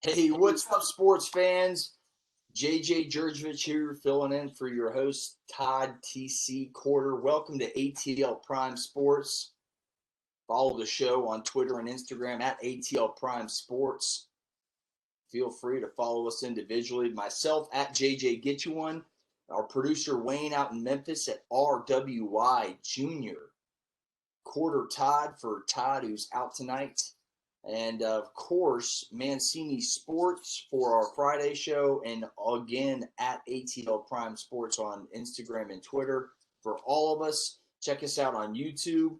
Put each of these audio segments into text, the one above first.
Hey, what's up, sports fans? Jurjevich here, filling in for your host, Todd TC Corder. Welcome to ATL Prime Sports. Follow the show on Twitter and Instagram at ATL Prime Sports. Feel free to follow us individually. Myself at JJ Get You One. Our producer Wayne out in Memphis at RWY Junior. Corder Todd for Todd, who's out tonight. And of course, Mancini Sports for our Friday show, and again at ATL Prime Sports on Instagram and Twitter for all of us. Check us out on YouTube.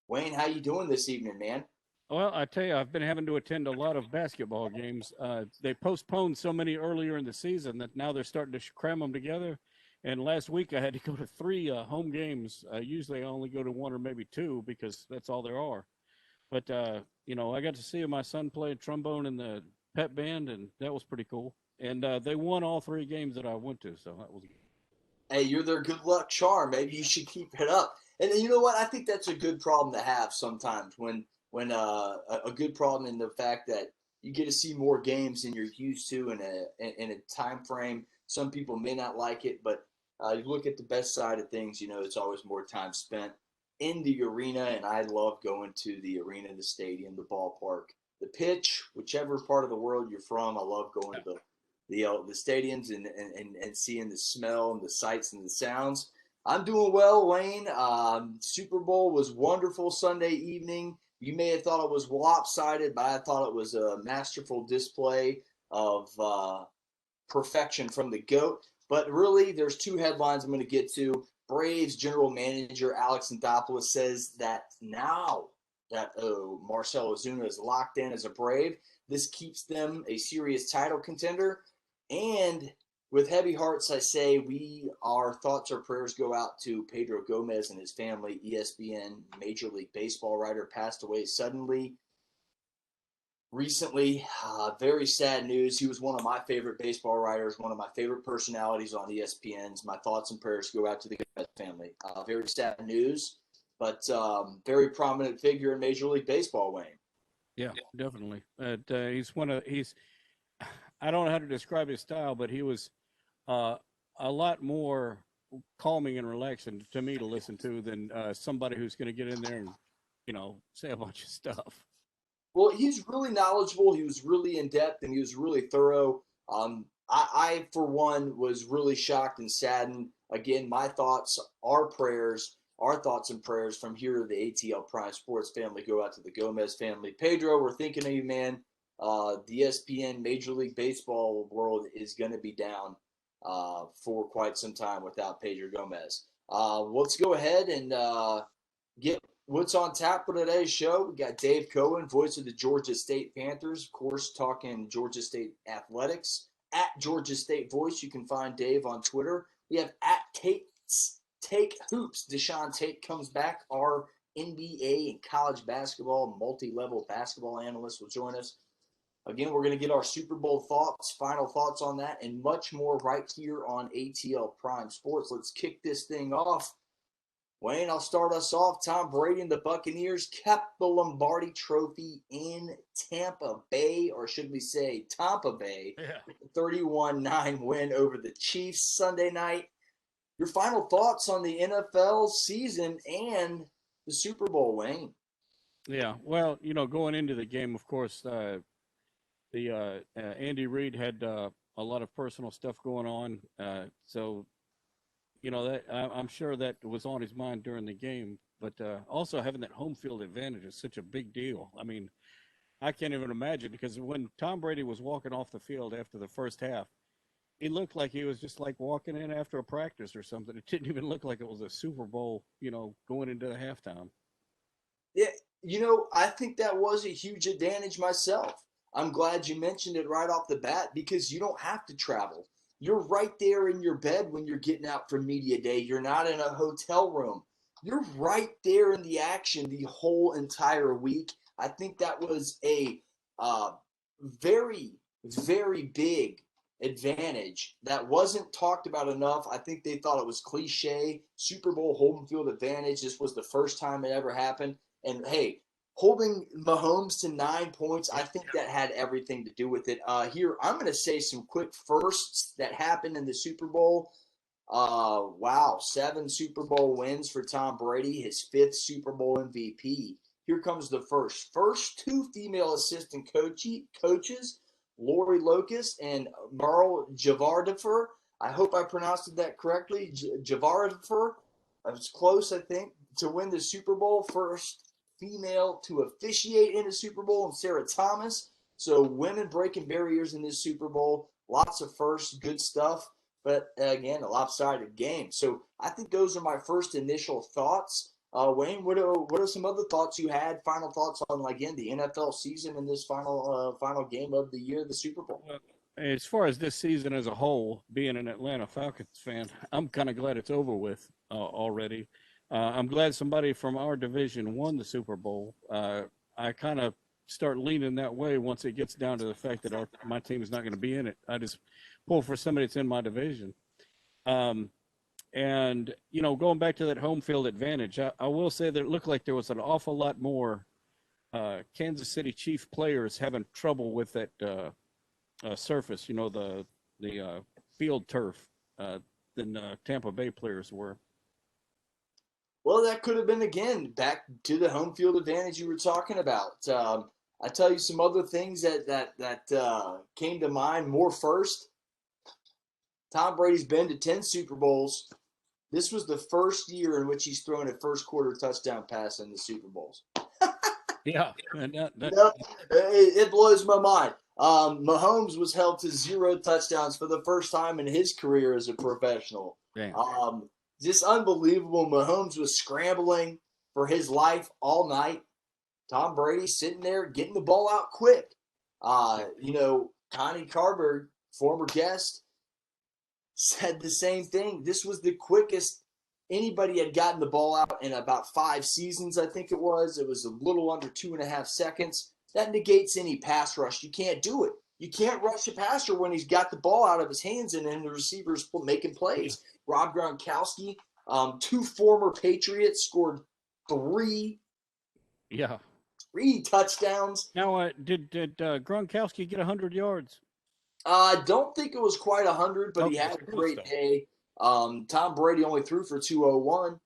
Wayne, how you doing this evening, man? Well, I tell you, I've been having to attend a lot of basketball games. They postponed so many earlier in the season that now they're starting to cram them together. And last week I had to go to three home games. Usually I only go to one or maybe two because that's all there are. But, I got to see my son play trombone in the pep band, and that was pretty cool. And they won all three games that I went to, so that was good. Hey, you're their good luck charm. Maybe you should keep it up. And you know what? I think that's a good problem to have sometimes when a good problem in the fact that you get to see more games than you're used to in a time frame. Some people may not like it, but you look at the best side of things. It's always more time spent in the arena, and I love going to the arena, the stadium, the ballpark, the pitch, whichever part of the world you're from. I love going to the stadiums and seeing the smell and the sights and the sounds. I'm doing well, Wayne. Super Bowl was wonderful Sunday evening. You may have thought it was lopsided, but I thought it was a masterful display of perfection from the GOAT. But really, there's two headlines I'm going to get to. Braves general manager Alex Anthopoulos says that now that Marcell Ozuna is locked in as a Brave, this keeps them a serious title contender. And with heavy hearts, I say our thoughts, our prayers go out to Pedro Gomez and his family. ESPN Major League Baseball writer passed away suddenly recently. Very sad news. He was one of my favorite baseball writers, one of my favorite personalities on ESPN's. My thoughts and prayers go out to the Gomez family. Very sad news, but very prominent figure in Major League Baseball, Wayne. Yeah, definitely. He's I don't know how to describe his style, but he was a lot more calming and relaxing to me to listen to than somebody who's going to get in there and, say a bunch of stuff. Well, he's really knowledgeable. He was really in depth, and he was really thorough. I, for one, was really shocked and saddened. Again, my thoughts, our prayers, our thoughts and prayers from here to the ATL Prime Sports family go out to the Gomez family. Pedro, we're thinking of you, man. The ESPN Major League Baseball world is going to be down for quite some time without Pedro Gomez. Let's go ahead and get what's on tap for today's show. We got Dave Cohen, voice of the Georgia State Panthers, of course, talking Georgia State athletics. At Georgia State Voice, you can find Dave on Twitter. We have at Take Hoops. Deshaun Tate comes back. Our NBA and college basketball, multi-level basketball analyst will join us. Again, we're going to get our Super Bowl thoughts, final thoughts on that, and much more right here on ATL Prime Sports. Let's kick this thing off. Wayne, I'll start us off. Tom Brady and the Buccaneers kept the Lombardi Trophy in Tampa Bay, or should we say Tampa Bay, Yeah. 31-9 win over the Chiefs Sunday night. Your final thoughts on the NFL season and the Super Bowl, Wayne? Yeah. Well, going into the game, of course, Andy Reid had a lot of personal stuff going on. So that I'm sure that was on his mind during the game, but also having that home field advantage is such a big deal. I mean, I can't even imagine, because when Tom Brady was walking off the field after the first half, he looked like he was just like walking in after a practice or something. It didn't even look like it was a Super Bowl, going into the halftime. Yeah, I think that was a huge advantage myself. I'm glad you mentioned it right off the bat, because you don't have to travel. You're right there in your bed when you're getting out for media day. You're not in a hotel room. You're right there in the action the whole entire week. I think that was a very, very big advantage that wasn't talked about enough. I think they thought it was cliche. Super Bowl home field advantage. This was the first time it ever happened. And hey, holding Mahomes to 9 points, I think that had everything to do with it. Here, I'm going to say some quick firsts that happened in the Super Bowl. Wow, 7 Super Bowl wins for Tom Brady, his 5th Super Bowl MVP. Here comes the first. First 2 female assistant coaches, Lori Locust and Merle Javardiffer. I hope I pronounced that correctly. Javardiffer. I was close, I think, to win the Super Bowl. First female to officiate in a Super Bowl, and Sarah Thomas. So women breaking barriers in this Super Bowl. Lots of firsts, good stuff. But again, a lopsided game. So I think those are my first initial thoughts. Wayne, what are some other thoughts you had? Final thoughts on again the NFL season and this final game of the year, the Super Bowl. Well, as far as this season as a whole, being an Atlanta Falcons fan, I'm kind of glad it's over with already. I'm glad somebody from our division won the Super Bowl. I kind of start leaning that way once it gets down to the fact that my team is not going to be in it. I just pull for somebody that's in my division. And, going back to that home field advantage, I will say that it looked like there was an awful lot more Kansas City Chief players having trouble with that surface, the field turf, than Tampa Bay players were. Well, that could have been, again, back to the home field advantage you were talking about. I tell you some other things that came to mind more first. Tom Brady's been to 10 Super Bowls. This was the first year in which he's thrown a first quarter touchdown pass in the Super Bowls. Yeah. It blows my mind. Mahomes was held to 0 touchdowns for the first time in his career as a professional. Just unbelievable. Mahomes was scrambling for his life all night. Tom Brady sitting there getting the ball out quick. Connie Carberg, former guest, said the same thing. This was the quickest anybody had gotten the ball out in about 5 seasons, I think it was. It was a little under 2.5 seconds. That negates any pass rush. You can't do it. You can't rush a passer when he's got the ball out of his hands and then the receiver's making plays. Rob Gronkowski, 2 former Patriots, scored 3 touchdowns. Now, did Gronkowski get 100 yards? I don't think it was quite 100, but he had a great day. Tom Brady only threw for 201,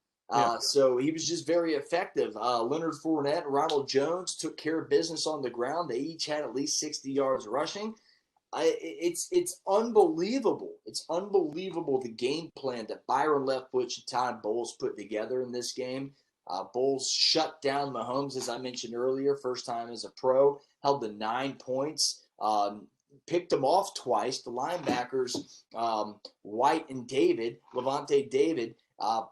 so he was just very effective. Leonard Fournette and Ronald Jones took care of business on the ground. They each had at least 60 yards rushing. It's unbelievable. It's unbelievable the game plan that Byron Leftwich and Todd Bowles put together in this game. Bowles shut down Mahomes, as I mentioned earlier, first time as a pro, held to 9 points. Picked them off twice. The linebackers, White and Levante David,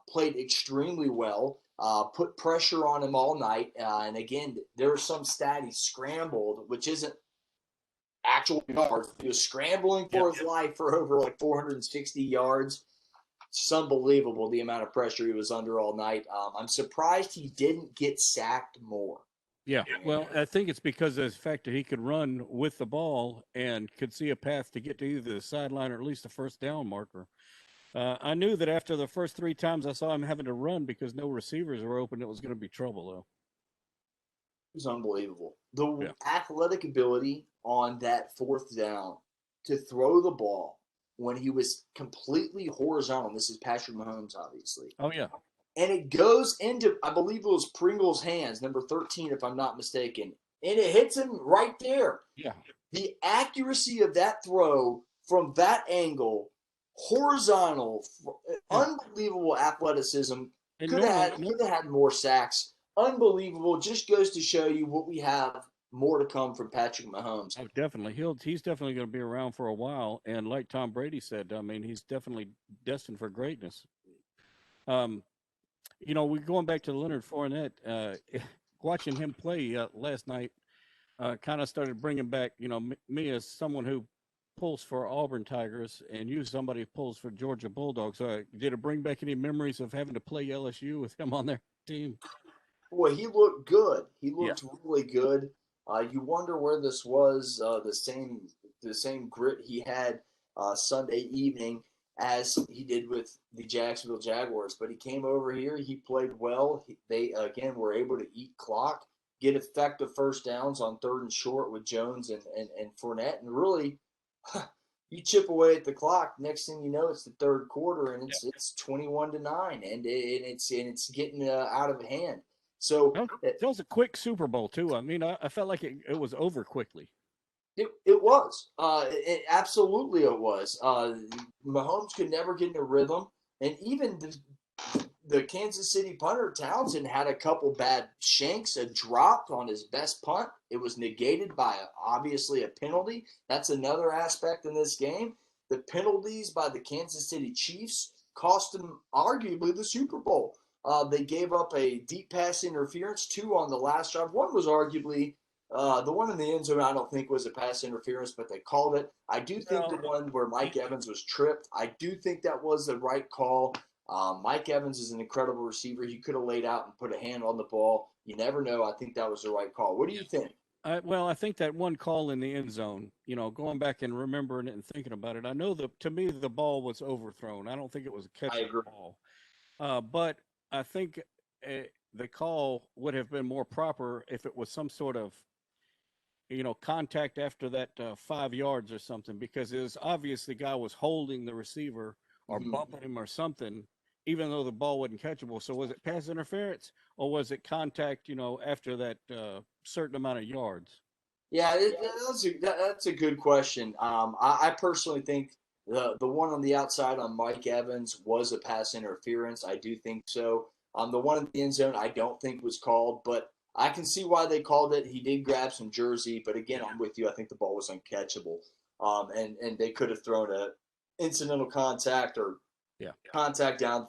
played extremely well, put pressure on him all night. And again, there was some stat he scrambled, which isn't actual yards. He was scrambling for his life for over 460 yards. It's unbelievable the amount of pressure he was under all night. I'm surprised he didn't get sacked more. Yeah, well, I think it's because of the fact that he could run with the ball and could see a path to get to either the sideline or at least the first down marker. I knew that after the first 3 times I saw him having to run because no receivers were open, it was going to be trouble, though. It was unbelievable. The athletic ability on that 4th down to throw the ball when he was completely horizontal. This is Patrick Mahomes, obviously. Oh, yeah. And it goes into, I believe it was Pringle's hands, number 13, if I'm not mistaken. And it hits him right there. Yeah. The accuracy of that throw from that angle, horizontal, unbelievable athleticism. Could have had more sacks. Unbelievable. Just goes to show you what we have more to come from Patrick Mahomes. Oh, definitely. He's definitely going to be around for a while. And like Tom Brady said, I mean, he's definitely destined for greatness. We're going back to Leonard Fournette. Watching him play last night kind of started bringing back, me as someone who pulls for Auburn Tigers and you somebody who pulls for Georgia Bulldogs. Did it bring back any memories of having to play LSU with him on their team? Boy, he looked good. He looked really good. You wonder where this was, the same grit he had Sunday evening as he did with the Jacksonville Jaguars. But he came over here. He played well. They, again, were able to eat clock. get effective first downs on 3rd and short with Jones and Fournette, and really, you chip away at the clock. Next thing you know, it's the 3rd quarter, and it's 21-9, and it's getting out of hand. So that was a quick Super Bowl too. I mean, I felt like it was over quickly. It was. Absolutely it was. Mahomes could never get in a rhythm, and even the Kansas City punter Townsend had a couple bad shanks, a drop on his best punt. It was negated by obviously a penalty. That's another aspect in this game. The penalties by the Kansas City Chiefs cost them arguably the Super Bowl. They gave up a deep pass interference, 2 on the last drive. One was arguably the one in the end zone. I don't think was a pass interference, but they called it. I do think the one where Mike Evans was tripped, I do think that was the right call. Mike Evans is an incredible receiver. He could have laid out and put a hand on the ball. You never know. I think that was the right call. What do you think? I think that one call in the end zone, going back and remembering it and thinking about it, I know to me the ball was overthrown. I don't think it was a catchable ball. But I think the call would have been more proper if it was some sort of, contact after that 5 yards or something, because it was obvious the guy was holding the receiver or bumping him or something, even though the ball wasn't catchable. So was it pass interference or was it contact, after that certain amount of yards? Yeah, that's a good question. I personally think the one on the outside on Mike Evans was a pass interference. I do think so. The one in the end zone I don't think was called, but I can see why they called it. He did grab some jersey, but again, I'm with you. I think the ball was uncatchable, and they could have thrown a incidental contact or contact down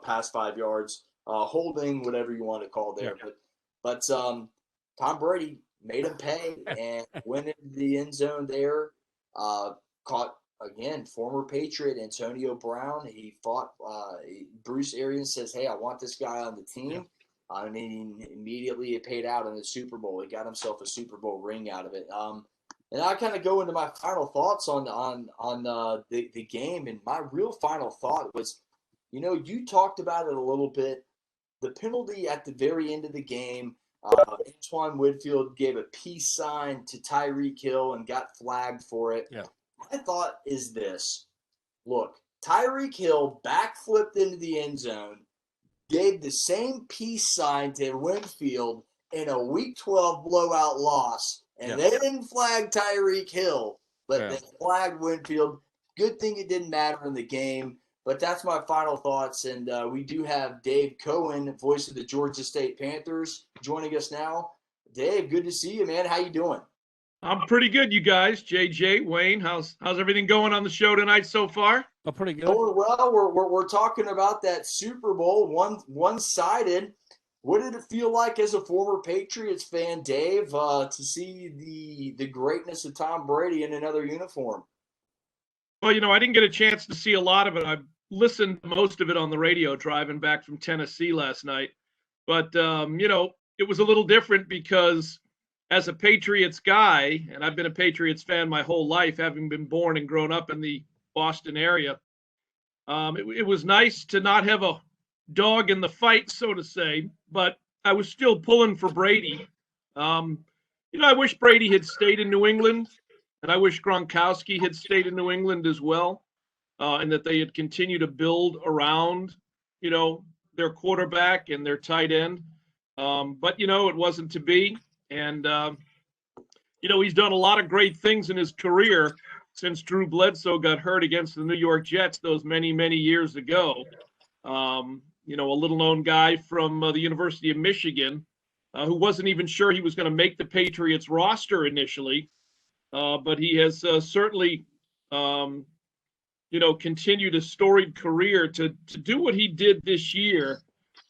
past 5 yards, holding, whatever you want to call there. But Tom Brady made him pay and went into the end zone there. Caught again former Patriot Antonio Brown. He fought. Bruce Arians says, "Hey, I want this guy on the team." I mean, immediately it paid out in the Super Bowl. He got himself a Super Bowl ring out of it. And I kind of go into my final thoughts on the game. And my real final thought was, you talked about it a little bit. The penalty at the very end of the game, Antoine Winfield gave a peace sign to Tyreek Hill and got flagged for it. Yeah. My thought is this. Look, Tyreek Hill backflipped into the end zone, gave the same peace sign to Winfield in a Week 12 blowout loss, and they didn't flag Tyreek Hill, but they flagged Winfield. Good thing it didn't matter in the game, but that's my final thoughts, and we do have Dave Cohen, voice of the Georgia State Panthers, joining us now. Dave, good to see you, man. How you doing? I'm pretty good, you guys. JJ, Wayne, how's everything going on the show tonight so far? Oh, pretty good. Going well. We're talking about that Super Bowl, one-sided. What did it feel like as a former Patriots fan, Dave, to see the greatness of Tom Brady in another uniform? Well, I didn't get a chance to see a lot of it. I listened to most of it on the radio driving back from Tennessee last night. But, it was a little different because as a Patriots guy, and I've been a Patriots fan my whole life, having been born and grown up in the Boston area, it was nice to not have a dog in the fight, so to say, but I was still pulling for Brady. I wish Brady had stayed in New England, and I wish Gronkowski had stayed in New England as well, and that they had continued to build around, their quarterback and their tight end. But, it wasn't to be. And, he's done a lot of great things in his career since Drew Bledsoe got hurt against the New York Jets those many, many years ago. A little-known guy from the University of Michigan who wasn't even sure he was going to make the Patriots roster initially. But he has certainly, continued a storied career to do what he did this year.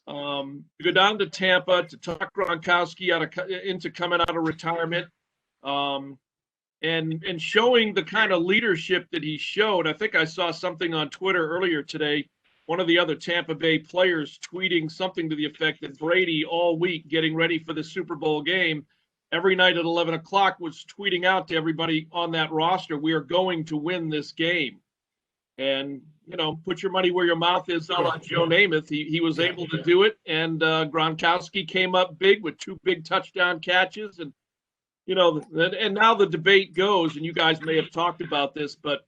To go down to Tampa to talk Gronkowski into coming out of retirement, and showing the kind of leadership that he showed. I think I saw something on Twitter earlier today. One of the other Tampa Bay players tweeting something to the effect that Brady all week getting ready for the Super Bowl game, every night at 11 o'clock was tweeting out to everybody on that roster, "We are going to win this game." And, put your money where your mouth is, a la Joe Namath. He was able to do it. And Gronkowski came up big with 2 big touchdown catches. And, and now the debate goes, and you guys may have talked about this, but,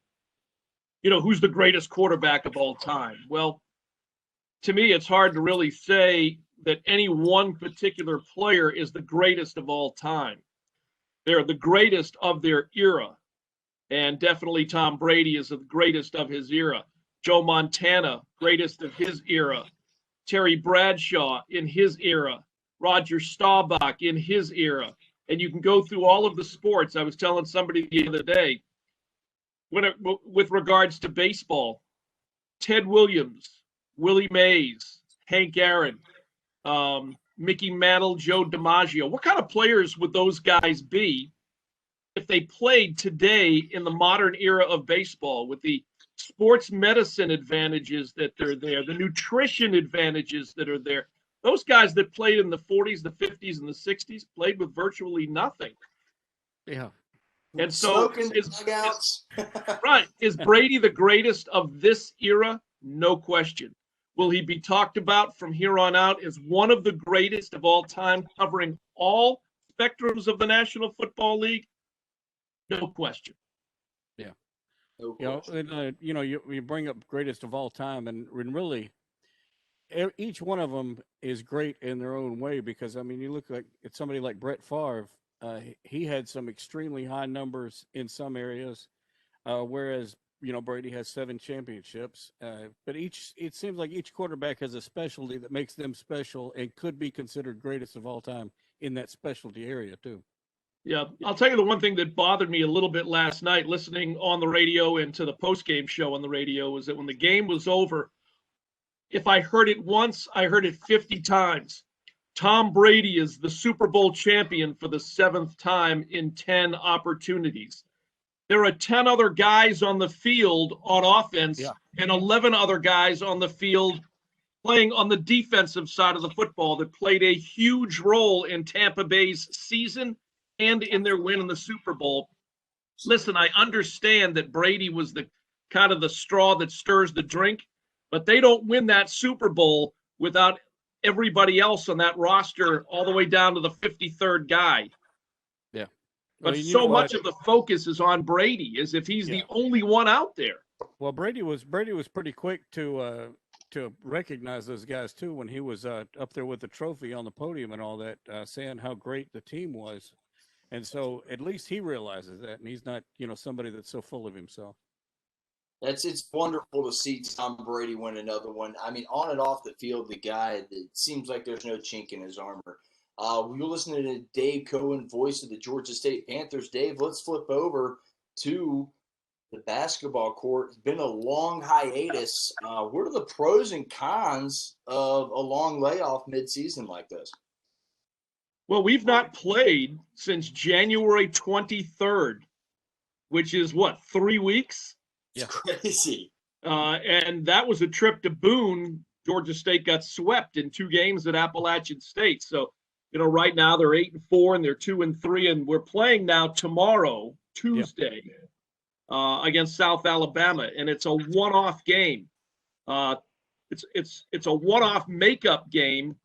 who's the greatest quarterback of all time? Well, to me, it's hard to really say that any one particular player is the greatest of all time. They're the greatest of their era. And definitely Tom Brady is the greatest of his era. Joe Montana, greatest of his era. Terry Bradshaw in his era. Roger Staubach in his era. And you can go through all of the sports. I was telling somebody the other day, with regards to baseball, Ted Williams, Willie Mays, Hank Aaron, Mickey Mantle, Joe DiMaggio. What kind of players would those guys be if they played today in the modern era of baseball, with the sports medicine advantages that are there, the nutrition advantages that are there? Those guys that played in the 40s, the 50s, and the 60s played with virtually nothing. Yeah. And so, dugouts. Right. Is Brady the greatest of this era? No question. Will he be talked about from here on out as one of the greatest of all time, covering all spectrums of the National Football League? No question. Yeah. No question. You bring up greatest of all time, and really, each one of them is great in their own way, because, you look at somebody like Brett Favre, he had some extremely high numbers in some areas, whereas, Brady has 7 championships. But it seems like each quarterback has a specialty that makes them special and could be considered greatest of all time in that specialty area too. Yeah, I'll tell you the one thing that bothered me a little bit last night, listening on the radio and to the post-game show on the radio, was that when the game was over, if I heard it once, I heard it 50 times. Tom Brady is the Super Bowl champion for the 7th time in 10 opportunities. There are 10 other guys on the field on offense, and 11 other guys on the field playing on the defensive side of the football that played a huge role in Tampa Bay's season and in their win in the Super Bowl. Listen, I understand that Brady was the kind of the straw that stirs the drink, but they don't win that Super Bowl without everybody else on that roster all the way down to the 53rd guy. Yeah. But so much of the focus is on Brady, as if he's the only one out there. Well, Brady was pretty quick to recognize those guys too when he was up there with the trophy on the podium and all that, saying how great the team was. And so at least he realizes that, and he's not, somebody that's so full of himself. It's wonderful to see Tom Brady win another one. On and off the field, the guy that seems like there's no chink in his armor. You're listening to Dave Cohen, voice of the Georgia State Panthers. Dave, let's flip over to the basketball court. It's been a long hiatus. What are the pros and cons of a long layoff midseason like this? Well, we've not played since January 23rd, which is 3 weeks? It's crazy. And that was a trip to Boone. Georgia State got swept in 2 games at Appalachian State. So, right now they're 8-4 and they're 2-3, and we're playing now tomorrow, Tuesday, against South Alabama, and it's a one-off game. It's a one-off makeup game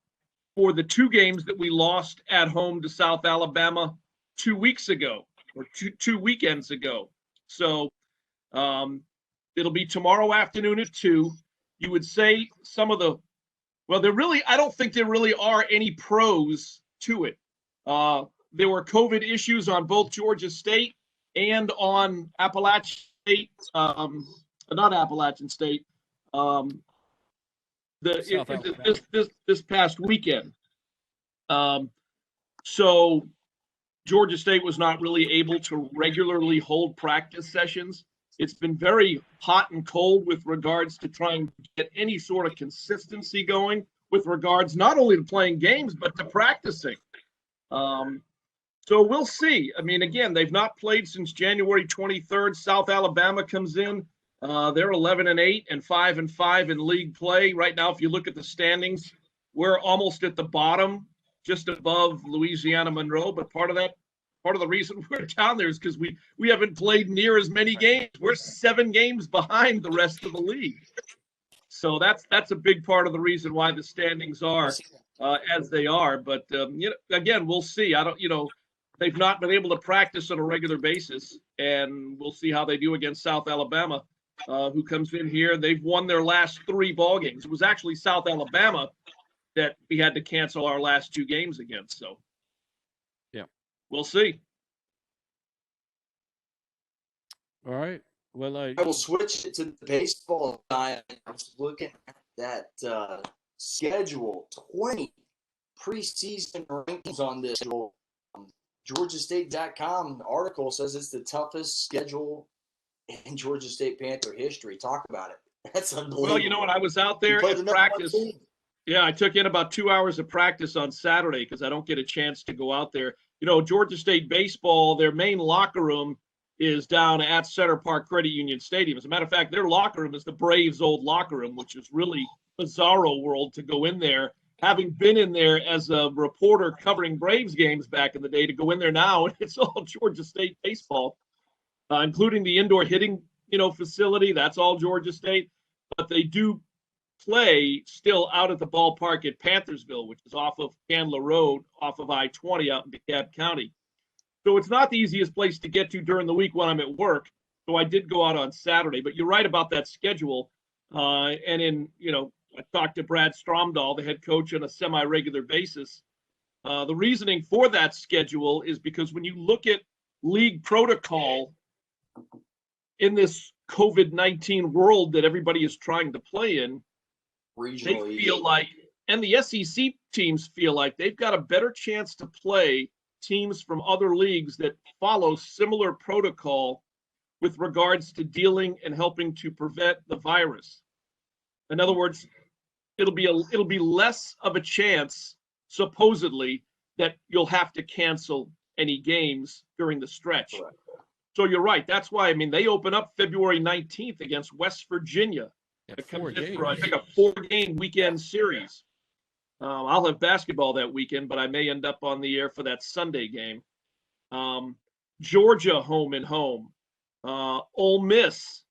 for the 2 games that we lost at home to South Alabama 2 weeks ago, or two weekends ago. So it'll be tomorrow afternoon at 2. You would say some of the – I don't think there really are any pros to it. There were COVID issues on both Georgia State and on Appalachian State, not Appalachian State, this past weekend. So Georgia State was not really able to regularly hold practice sessions. It's been very hot and cold with regards to trying to get any sort of consistency going with regards not only to playing games, but to practicing. So we'll see. Again, they've not played since January 23rd. South Alabama comes in. They're 11-8 and 5-5 in league play. Right now, if you look at the standings, we're almost at the bottom, just above Louisiana Monroe. But part of that part of the reason we're down there is because we haven't played near as many games. We're 7 games behind the rest of the league. So that's a big part of the reason why the standings are as they are. But again, we'll see. They've not been able to practice on a regular basis, and we'll see how they do against South Alabama, who comes in here. They've won their last 3 ball games. It was actually South Alabama that we had to cancel our last 2 games against. So, yeah, we'll see. All right. Well, I will switch it to the baseball side. I was looking at that schedule, 20 preseason rankings on this schedule. GeorgiaState.com article says it's the toughest schedule in Georgia State Panther history. Talk about it. That's unbelievable. Well, when I was out there in practice, I took in about 2 hours of practice on Saturday because I don't get a chance to go out there. Georgia State baseball, their main locker room is down at Center Park Credit Union Stadium. As a matter of fact, their locker room is the Braves' old locker room, which is really bizarro world to go in there. Having been in there as a reporter covering Braves games back in the day, to go in there now, it's all Georgia State baseball, including the indoor hitting, facility. That's all Georgia State. But they do play still out at the ballpark at Panthersville, which is off of Candler Road, off of I-20 out in DeKalb County. So it's not the easiest place to get to during the week when I'm at work. So I did go out on Saturday. But you're right about that schedule. I talked to Brad Stromdahl, the head coach, on a semi-regular basis. The reasoning for that schedule is because when you look at league protocol in this COVID-19 world that everybody is trying to play in, regionally, they feel like, and the SEC teams feel like they've got a better chance to play teams from other leagues that follow similar protocol with regards to dealing and helping to prevent the virus. In other words, it'll be less of a chance, supposedly, that you'll have to cancel any games during the stretch. Correct. So you're right. That's why, they open up February 19th against West Virginia. It comes in for, I think, a 4-game weekend series. I'll have basketball that weekend, but I may end up on the air for that Sunday game. Georgia home and home. Ole Miss,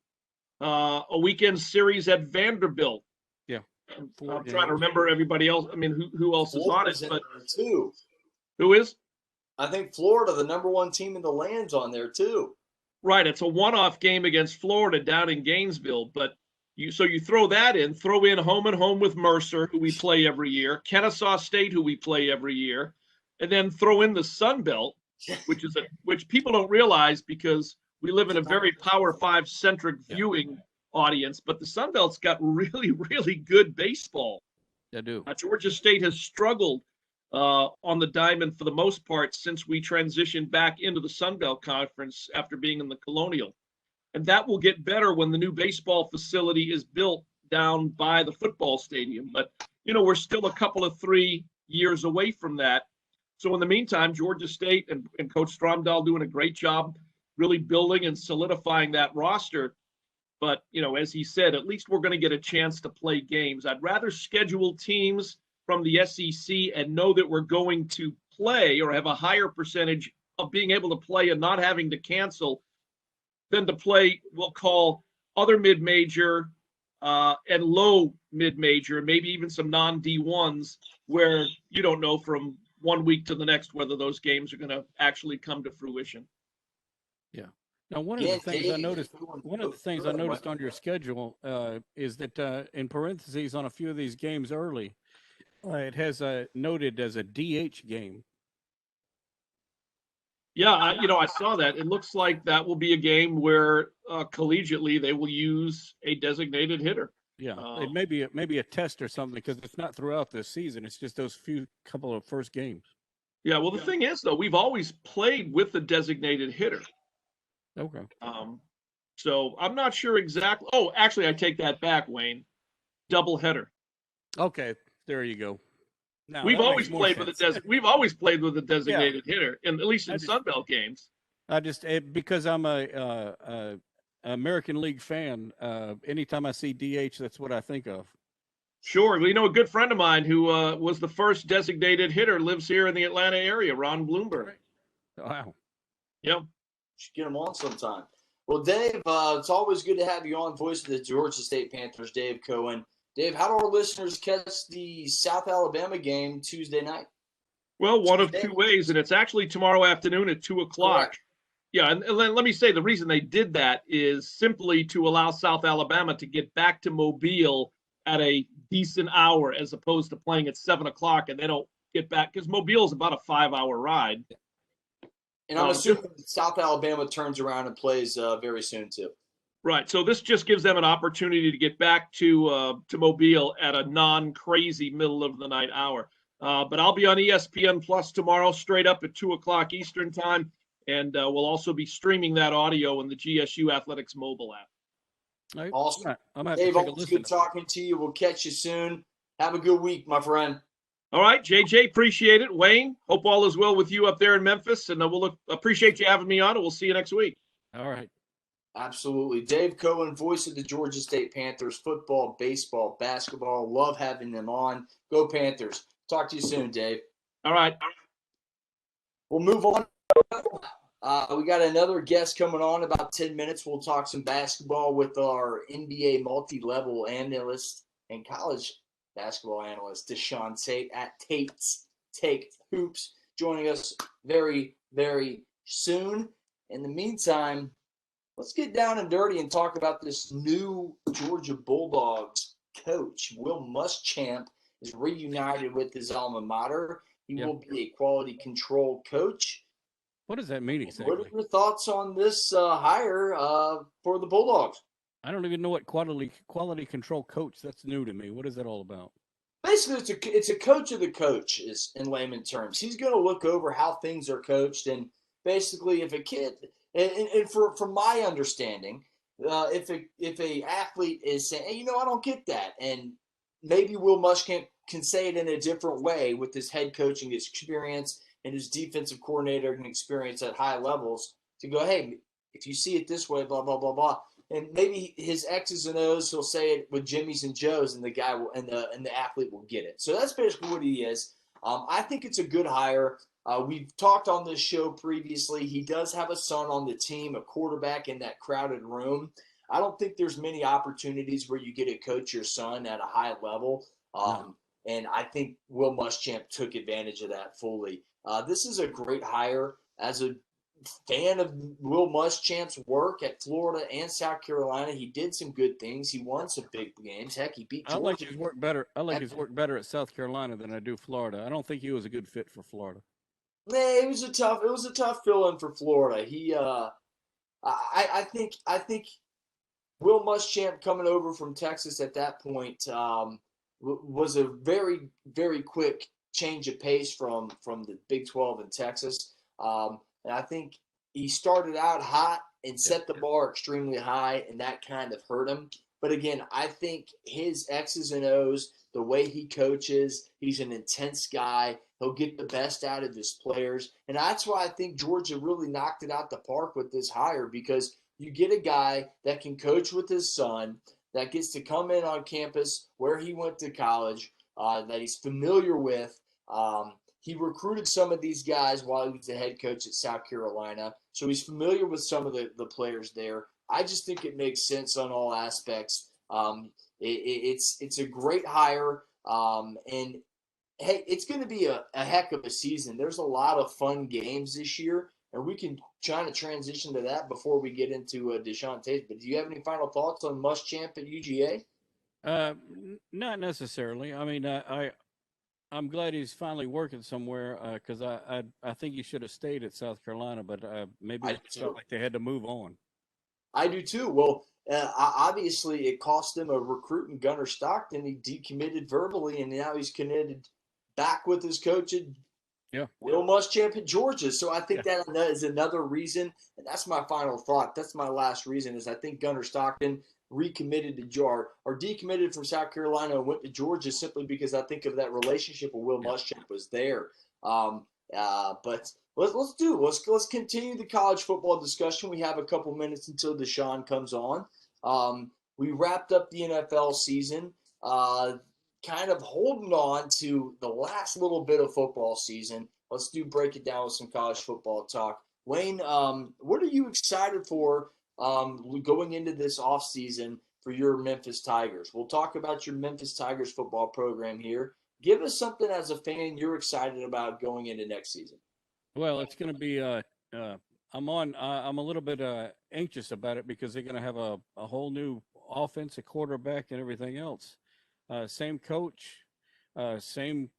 a weekend series at Vanderbilt. Yeah. I'm trying to remember everybody else. Who else is on it? But too. Who is? I think Florida, the number 1 team in the land's on there too. Right. It's a one-off game against Florida down in Gainesville. But you throw that in, throw in home and home with Mercer, who we play every year, Kennesaw State, who we play every year, and then throw in the Sun Belt, which people don't realize because we live in a very Power 5 centric viewing audience, but the Sun Belt's got really, really good baseball. They do. Georgia State has struggled on the diamond for the most part since we transitioned back into the Sun Belt Conference after being in the Colonial. And that will get better when the new baseball facility is built down by the football stadium. But, we're still a couple of 3 years away from that. So in the meantime, Georgia State and Coach Stromdahl doing a great job really building and solidifying that roster. But, as he said, at least we're going to get a chance to play games. I'd rather schedule teams from the SEC and know that we're going to play or have a higher percentage of being able to play and not having to cancel than to play, we'll call, other mid-major and low mid-major, maybe even some non-D1s where you don't know from 1 week to the next whether those games are going to actually come to fruition. Yeah. Now, one of the things I noticed on your schedule is that in parentheses on a few of these games early, it has noted as a DH game. Yeah, I saw that. It looks like that will be a game where collegiately they will use a designated hitter. Yeah, it may be a test or something because it's not throughout the season. It's just those couple of first games. Yeah, well, the thing is, though, we've always played with the designated hitter. Okay. So I'm not sure exactly. Oh, actually, I take that back, Wayne. Double header. Okay, there you go. Now, we've always played with a designated hitter, and at least in Sun Belt games. Because I'm a American League fan. Anytime I see DH, that's what I think of. Sure, a good friend of mine who was the first designated hitter lives here in the Atlanta area, Ron Bloomberg. Wow. Yep. Should get him on sometime. Well, Dave, it's always good to have you on, voice of the Georgia State Panthers, Dave Cohen. Dave, how do our listeners catch the South Alabama game Tuesday night? Well, one of two ways, and it's actually tomorrow afternoon at 2 o'clock. Correct. Yeah, and let me say the reason they did that is simply to allow South Alabama to get back to Mobile at a decent hour as opposed to playing at 7 o'clock, and they don't get back because Mobile is about a 5-hour ride. And I'm assuming South Alabama turns around and plays very soon too. Right. So this just gives them an opportunity to get back to Mobile at a non-crazy middle of the night hour. But I'll be on ESPN Plus tomorrow, straight up at 2 o'clock Eastern time, and we'll also be streaming that audio in the GSU Athletics mobile app. Awesome. I'm gonna Dave, take a always listen good talking to you. We'll catch you soon. Have a good week, my friend. All right, JJ, appreciate it. Wayne, hope all is well with you up there in Memphis, and we'll appreciate you having me on, and we'll see you next week. All right. Absolutely. Dave Cohen, voice of the Georgia State Panthers, football, baseball, basketball. Love having them on. Go Panthers. Talk to you soon, Dave. All right. We'll move on. We got another guest coming on in about 10 minutes. We'll talk some basketball with our NBA multi-level analyst and college basketball analyst, Deshaun Tate at Tate's Take Hoops, joining us very, very soon. In the meantime, let's get down and dirty and talk about this new Georgia Bulldogs coach. Will Muschamp is reunited with his alma mater. He will be a quality control coach. What does that mean exactly? What are your thoughts on this hire for the Bulldogs? I don't even know what quality control coach. That's new to me. What is that all about? Basically, it's a coach of the coaches in layman terms. He's going to look over how things are coached, and basically, if a kid, and from my understanding, if a athlete is saying, hey, I don't get that, and maybe Will Muschamp can say it in a different way with his head coaching experience and his defensive coordinator and experience at high levels to go, hey, if you see it this way, blah, blah, blah, blah. And maybe his X's and O's, he'll say it with Jimmy's and Joe's, and the guy will, and the athlete will get it. So that's basically what he is. I think it's a good hire. We've talked on this show previously. He does have a son on the team, a quarterback in that crowded room. I don't think there's many opportunities where you get to coach your son at a high level. And I think Will Muschamp took advantage of that fully. This is a great hire. As a fan of Will Muschamp's work at Florida and South Carolina, he did some good things. He won some big games. Heck, he beat Georgia. I like his work better. I like his work better at South Carolina than I do Florida. I don't think he was a good fit for Florida. Nah, it was a tough fill-in for Florida. I think Will Muschamp coming over from Texas at that point was a very, very quick change of pace from the Big 12 in Texas. And I think he started out hot and set the bar extremely high, and that kind of hurt him. But again, I think his X's and O's, the way he coaches, he's an intense guy. He'll get the best out of his players. And that's why I think Georgia really knocked it out the park with this hire, because you get a guy that can coach with his son, that gets to come in on campus where he went to college, that he's familiar with. He recruited some of these guys while he was the head coach at South Carolina, so he's familiar with some of the players there. I just think it makes sense on all aspects. It's a great hire, and hey, it's going to be a heck of a season. There's a lot of fun games this year, and we can try to transition to that before we get into Deshaun Tate. But do you have any final thoughts on Muschamp at UGA? Not necessarily. I mean, I'm glad he's finally working somewhere because I think he should have stayed at South Carolina, but maybe it felt like they had to move on. I do too. Well, obviously it cost them a recruit in Gunnar Stockton. He decommitted verbally, and now he's committed back with his coach at Will Muschamp at Georgia. So I think that is another reason, and that's my final thought. That's my last reason, is I think Gunnar Stockton recommitted to Georgia or decommitted from South Carolina and went to Georgia simply because I think of that relationship with Will Muschamp was there. But let's continue the college football discussion. We have a couple minutes until Deshaun comes on. We wrapped up the NFL season, kind of holding on to the last little bit of football season. Let's break it down with some college football talk. Wayne, what are you excited for going into this offseason for your Memphis Tigers? We'll talk about your Memphis Tigers football program here. Give us something as a fan you're excited about going into next season. Well, it's going to be. I'm a little bit anxious about it because they're going to have a whole new offensive quarterback and everything else. Same coach, same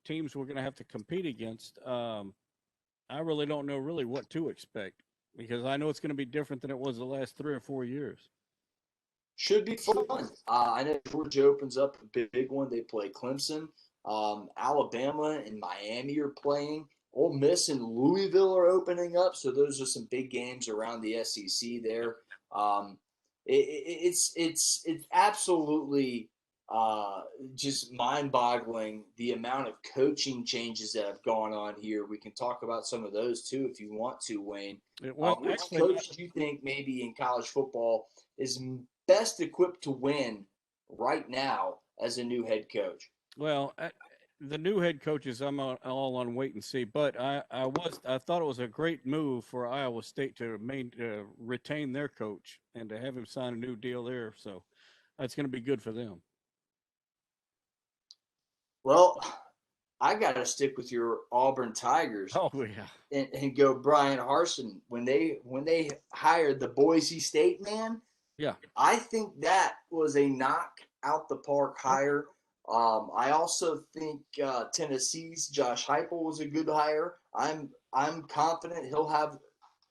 teams we're going to have to compete against. I really don't know really what to expect because I know it's going to be different than it was the last 3 or 4 years. Should be fun. I know Georgia opens up a big one. They play Clemson. Alabama and Miami are playing. Ole Miss and Louisville are opening up. So those are some big games around the SEC there. It's absolutely just mind-boggling the amount of coaching changes that have gone on here. We can talk about some of those too if you want to, Wayne. Which coach do you think maybe in college football is best equipped to win right now as a new head coach? Well, the new head coaches, I'm all on wait and see. But I thought it was a great move for Iowa State to retain their coach and to have him sign a new deal there. So that's going to be good for them. Well, I got to stick with your Auburn Tigers. Oh yeah, and go Brian Harsin when they hired the Boise State man. Yeah, I think that was a knock out the park hire. I also think Tennessee's Josh Heupel was a good hire. I'm confident he'll have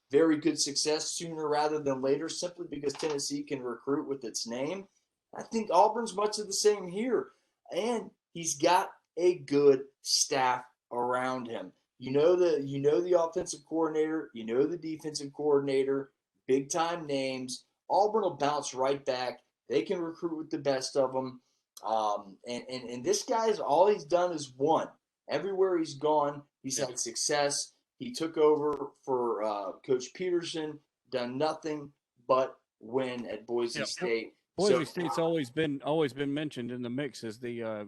very good success sooner rather than later, simply because Tennessee can recruit with its name. I think Auburn's much of the same here, and he's got a good staff around him. You know the offensive coordinator, you know the defensive coordinator, big time names. Auburn will bounce right back. They can recruit with the best of them. And this guy's all he's done is won. Everywhere he's gone, he's had success. He took over for Coach Peterson, done nothing but win at Boise State. Boise State's always been mentioned in the mix as the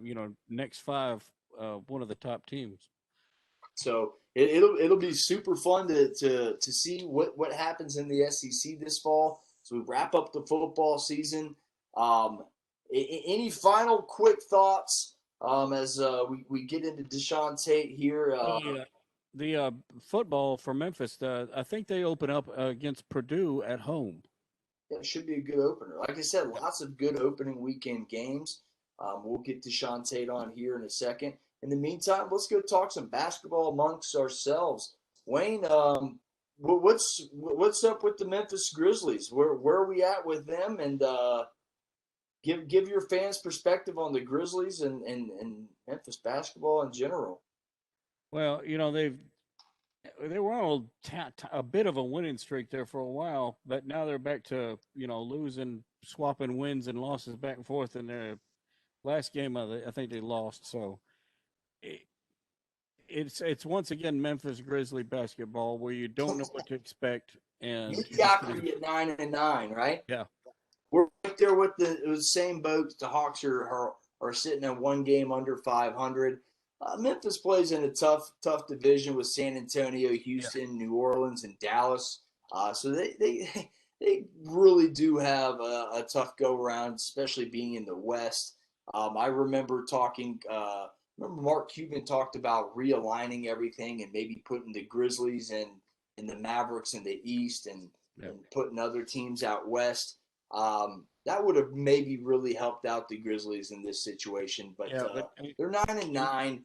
next 5 one of the top teams. So it'll be super fun to see what happens in the SEC this fall. So we wrap up the football season. Any final quick thoughts as we get into Deshaun Tate here? The football for Memphis, I think they open up against Purdue at home. Yeah, it should be a good opener. Like I said, lots of good opening weekend games. We'll get Deshaun Tate on here in a second. In the meantime, let's go talk some basketball amongst ourselves. Wayne, what's up with the Memphis Grizzlies? Where are we at with them? And give your fans perspective on the Grizzlies and Memphis basketball in general. Well, they were on a bit of a winning streak there for a while, but now they're back to losing, swapping wins and losses back and forth. In their last game, I think they lost. So it's once again Memphis Grizzly basketball where you don't know what to expect. And mediocrity at 9-9, right? Yeah, we're right there with the same boat. The Hawks are sitting at one game under 500. Memphis plays in a tough division with San Antonio, Houston, New Orleans, and Dallas. So they really do have a tough go around, especially being in the West. I remember Mark Cuban talked about realigning everything and maybe putting the Grizzlies and the Mavericks in the East and putting other teams out West. That would have maybe really helped out the Grizzlies in this situation, but they're 9-9.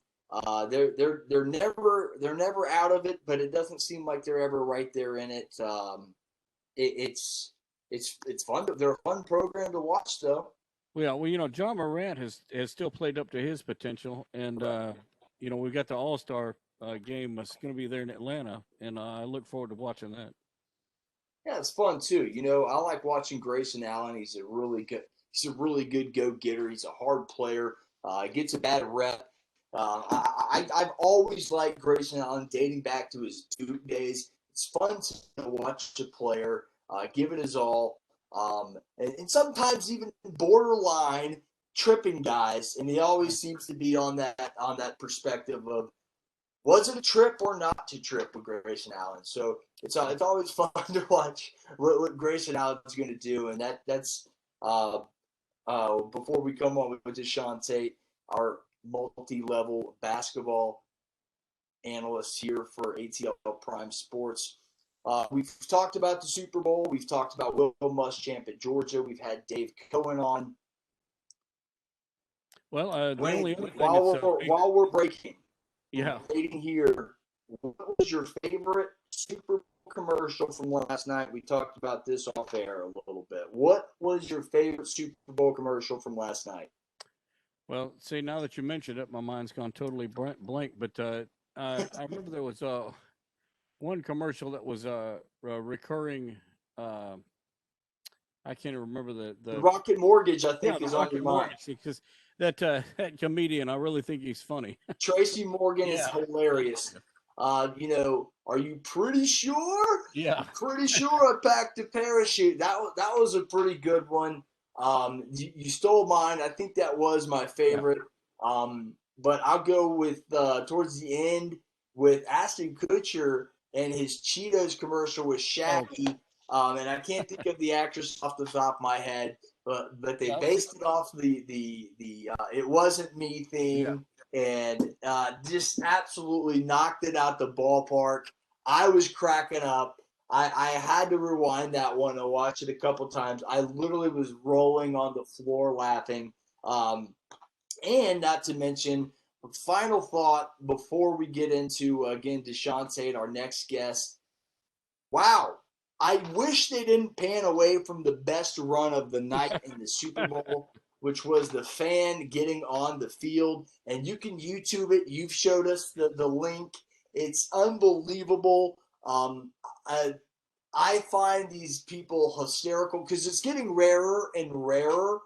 They're never out of it, but it doesn't seem like they're ever right there in it. It's fun. They're a fun program to watch, though. Well, John Morant has still played up to his potential, and we've got the All-Star game that's going to be there in Atlanta, and I look forward to watching that. Yeah, it's fun too. I like watching Grayson Allen. He's a really good go-getter. He's a hard player. Gets a bad rep. I've always liked Grayson Allen dating back to his Duke days. It's fun to watch a player give it his all, and sometimes even borderline tripping guys. And he always seems to be on that perspective of was it a trip or not to trip with Grayson Allen? So it's always fun to watch what Grayson Allen's going to do, and that's before we come on with Deshaun Tate, our multi-level basketball analyst here for ATL Prime Sports. We've talked about the Super Bowl. We've talked about Will Muschamp at Georgia. We've had Dave Cohen on. Well, the only other thing while we're breaking, yeah, waiting here, what was your favorite Super Bowl commercial from last night? We talked about this off air a little bit. What was your favorite Super Bowl commercial from last night? well, see, now that you mentioned it, my mind's gone totally blank. But I remember there was one commercial that was a recurring. I can't remember the Rocket Mortgage, I think, is on your mind. Because that comedian, I really think he's funny. Tracy Morgan is hilarious. Are you pretty sure? Yeah. I'm pretty sure I packed a parachute. That was a pretty good one. You stole mine. I think that was my favorite. But I'll go with towards the end with Ashton Kutcher and his Cheetos commercial with Shaggy. And I can't think of the actress off the top of my head, but they based it off the It Wasn't Me theme, and just absolutely knocked it out the ballpark. I was cracking up. I had to rewind that one and watch it a couple times. I literally was rolling on the floor laughing. And not to mention, final thought before we get into, again, Deshaun Tate, our next guest. Wow. I wish they didn't pan away from the best run of the night in the Super Bowl, which was the fan getting on the field. And you can YouTube it. You've showed us the link. It's unbelievable. I find these people hysterical because it's getting rarer and rarer.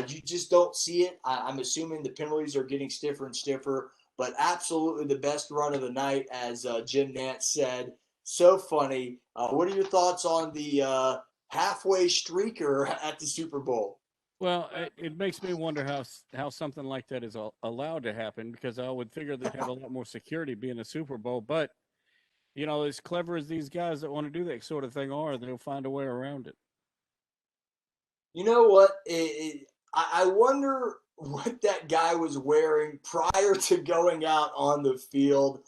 You just don't see it. I'm assuming the penalties are getting stiffer and stiffer, but absolutely the best run of the night, as Jim Nantz said. So funny. What are your thoughts on the halfway streaker at the Super Bowl? Well, it makes me wonder how something like that is allowed to happen, because I would figure they'd have a lot more security being a Super Bowl. But, as clever as these guys that want to do that sort of thing are, they'll find a way around it. You know what? I wonder what that guy was wearing prior to going out on the field.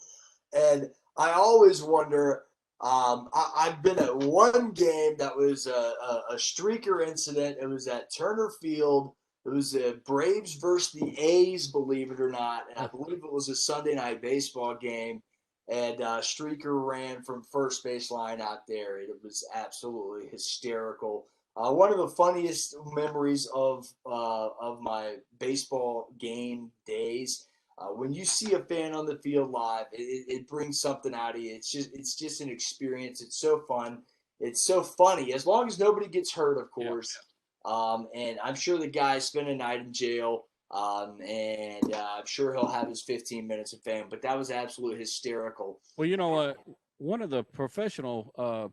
And I always wonder, I've been at one game that was a streaker incident. It was at Turner Field. It was the Braves versus the A's, believe it or not. And I believe it was a Sunday night baseball game. And streaker ran from first baseline out there. It was absolutely hysterical. One of the funniest memories of my baseball game days. When you see a fan on the field live, it brings something out of you. It's just an experience. It's so fun. It's so funny. As long as nobody gets hurt, of course. And I'm sure the guy spent a night in jail. And I'm sure he'll have his 15 minutes of fame. But that was absolutely hysterical. Well, one of the professional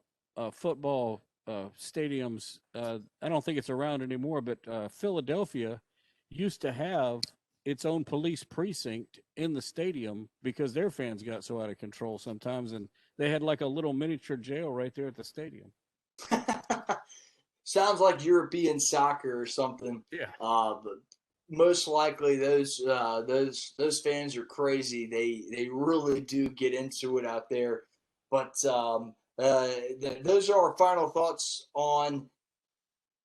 football stadiums, I don't think it's around anymore, but Philadelphia used to have its own police precinct in the stadium because their fans got so out of control sometimes, and they had like a little miniature jail right there at the stadium. Sounds like European soccer or something. Yeah. But most likely those fans are crazy. They really do get into it out there. But those are our final thoughts on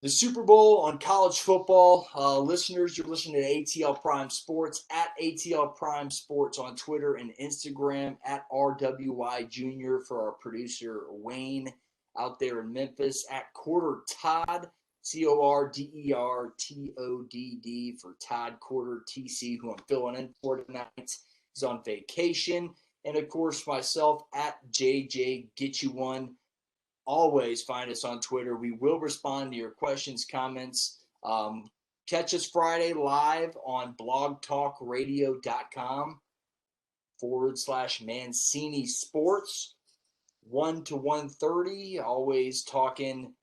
the Super Bowl, on college football. Listeners, you're listening to ATL Prime Sports, at ATL Prime Sports on Twitter and Instagram, at RWI Jr. for our producer Wayne out there in Memphis, at Corder Todd, CORDERTODD for Todd Corder TC, who I'm filling in for tonight. He's on vacation. And of course, myself at JJ Get You One. Always find us on Twitter. We will respond to your questions, comments. Catch us Friday live on blogtalkradio.com/Mancini Sports, 1 to 1:30. Always talking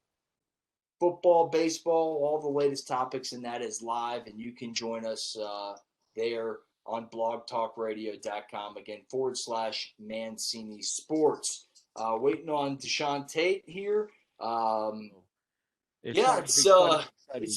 football, baseball, all the latest topics, and that is live. And you can join us there. on blogtalkradio.com. Again, /Mancini Sports. Waiting on Deshaun Tate here. It's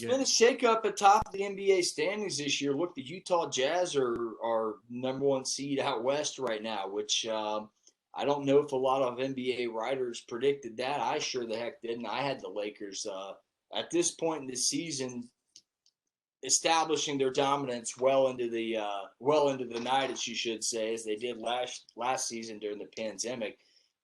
been a shakeup at top of the NBA standings this year. Look, the Utah Jazz are number one seed out west right now, which I don't know if a lot of NBA writers predicted that. I sure the heck didn't. I had the Lakers at this point in the season establishing their dominance well into the night, as you should say, as they did last season during the pandemic.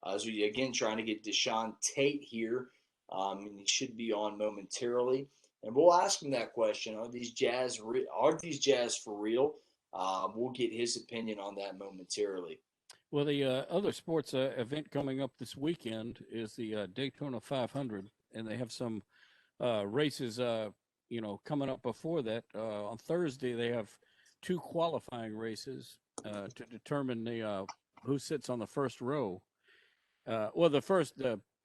As we again trying to get Deshaun Tate here. And he should be on momentarily, and we'll ask him that question: Are these Jazz for real? We'll get his opinion on that momentarily. Well, the other sports event coming up this weekend is the Daytona 500, and they have some races, coming up before that. On Thursday, they have 2 qualifying races to determine who sits on the first row.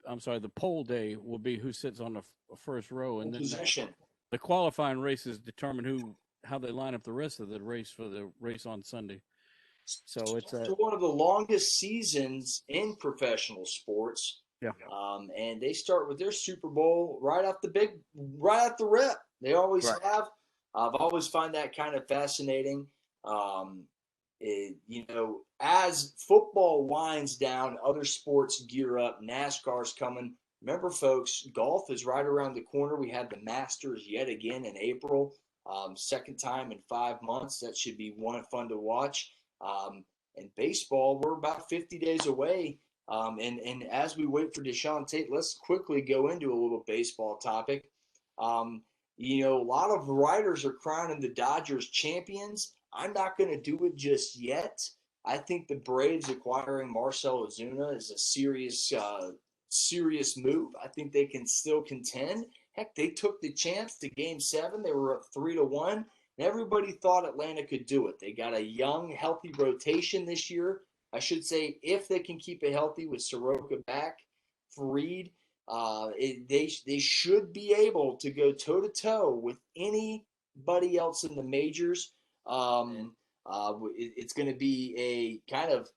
The poll day will be who sits on the first row, and then the qualifying races determine how they line up the rest of the race for the race on Sunday. So it's one of the longest seasons in professional sports. Yeah. And they start with their Super Bowl right off the rip. They always have. I've always find that kind of fascinating. As football winds down, other sports gear up. NASCAR's coming. Remember, folks, golf is right around the corner. We have the Masters yet again in April. Second time in 5 months. That should be fun to watch. And baseball, we're about 50 days away. And as we wait for Deshaun Tate, let's quickly go into a little baseball topic. A lot of writers are crowning the Dodgers champions. I'm not going to do it just yet. I think the Braves acquiring Marcell Ozuna is a serious move. I think they can still contend. Heck, they took the champs to Game 7. They were up 3-1, and everybody thought Atlanta could do it. They got a young, healthy rotation this year. I should say, if they can keep it healthy with Soroka back, Fried, they should be able to go toe-to-toe with anybody else in the majors. It's going to be a kind of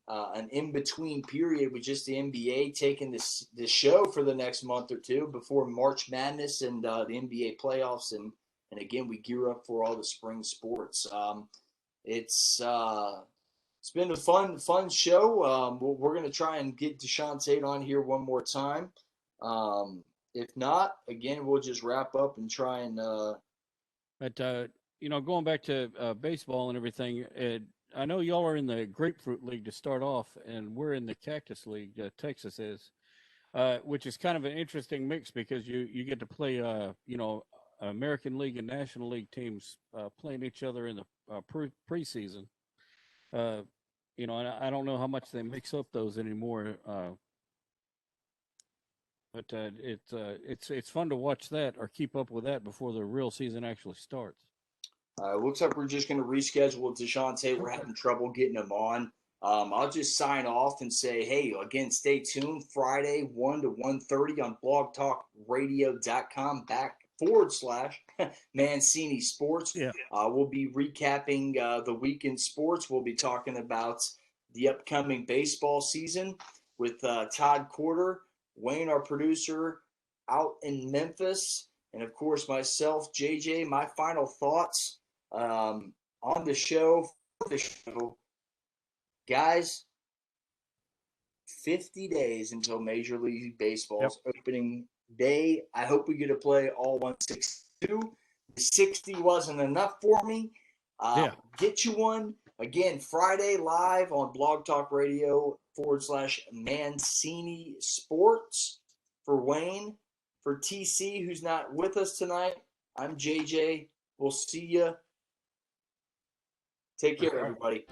an in-between period with just the NBA taking the show for the next month or two before March Madness and the NBA playoffs, and again we gear up for all the spring sports. It's been a fun show. We're going to try and get Deshaun Tate on here one more time. If not, again we'll just wrap up and try and. Going back to baseball and everything, I know y'all are in the Grapefruit League to start off, and we're in the Cactus League, Texas is, which is kind of an interesting mix because you get to play, American League and National League teams playing each other in the preseason. And I don't know how much they mix up those anymore. But it's fun to watch that or keep up with that before the real season actually starts. Looks like we're just going to reschedule Deshaun Tate. We're having trouble getting him on. I'll just sign off and say, hey, again, stay tuned. Friday, 1 to 1:30 on blogtalkradio.com /Mancini Sports. Yeah. We'll be recapping the weekend sports. We'll be talking about the upcoming baseball season with Todd Corder, Wayne, our producer, out in Memphis, and, of course, myself, JJ. My final thoughts on the show. Guys, 50 days until Major League Baseball's opening day. I hope we get to play all 162. The 60 wasn't enough for me. Get you one. Again, Friday live on Blog Talk Radio /Mancini Sports. For Wayne, for TC, who's not with us tonight, I'm JJ. We'll see you. Take care, everybody.